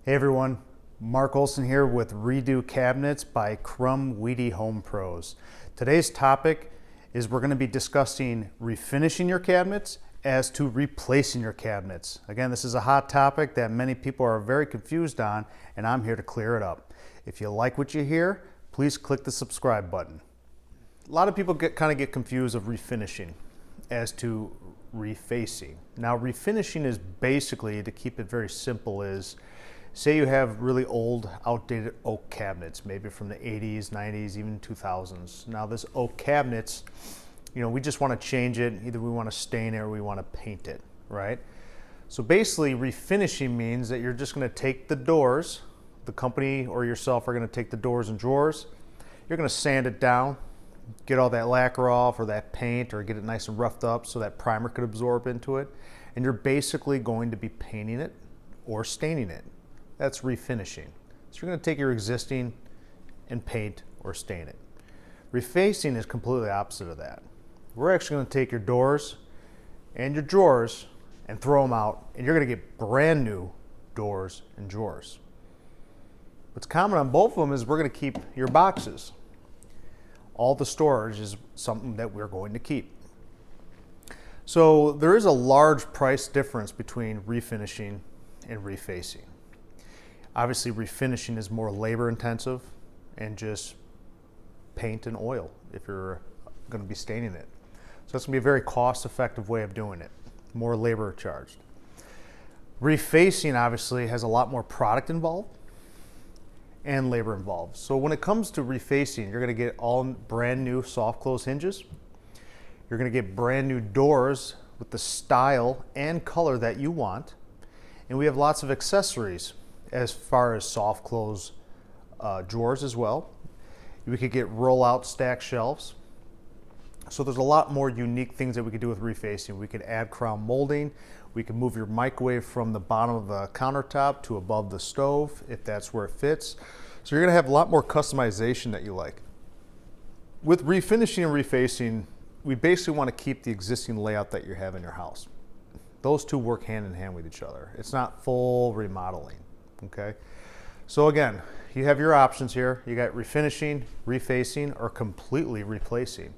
Hey everyone, Mark Olson here with Redo Cabinets by Crum Weedy Home Pros. Today's topic is we're going to be discussing refinishing your cabinets as to replacing your cabinets. Again, this is a hot topic that many people are very confused on, and I'm here to clear it up. If you like what you hear, please click the subscribe button. A lot of people kind of get confused of refinishing as to refacing. Now, refinishing is basically, to keep it very simple, is say you have really old, outdated oak cabinets, maybe from the 80s, 90s, even 2000s. Now this oak cabinets, we just want to change it. Either we want to stain it or we want to paint it, right? So basically refinishing means that you're just going to take the doors, the company or yourself are going to take the doors and drawers, you're going to sand it down, get all that lacquer off or that paint, or get it nice and roughed up so that primer could absorb into it. And you're basically going to be painting it or staining it. That's refinishing. So you're going to take your existing and paint or stain it. Refacing is completely opposite of that. We're actually going to take your doors and your drawers and throw them out, and you're going to get brand new doors and drawers. What's common on both of them is we're going to keep your boxes. All the storage is something that we're going to keep. So there is a large price difference between refinishing and refacing. Obviously, refinishing is more labor intensive and just paint and oil if you're going to be staining it. So that's going to be a very cost effective way of doing it, more labor charged. Refacing obviously has a lot more product involved and labor involved. So when it comes to refacing, you're going to get all brand new soft close hinges. You're going to get brand new doors with the style and color that you want. And we have lots of accessories as far as soft close drawers as well. We could get roll out stack shelves. So there's a lot more unique things that we could do with refacing. We could add crown molding. We can move your microwave from the bottom of the countertop to above the stove if that's where it fits. So you're gonna have a lot more customization that you like. With refinishing and refacing, we basically wanna keep the existing layout that you have in your house. Those two work hand in hand with each other. It's not full remodeling. Okay, so again, you have your options here. You got refinishing, refacing, or completely replacing.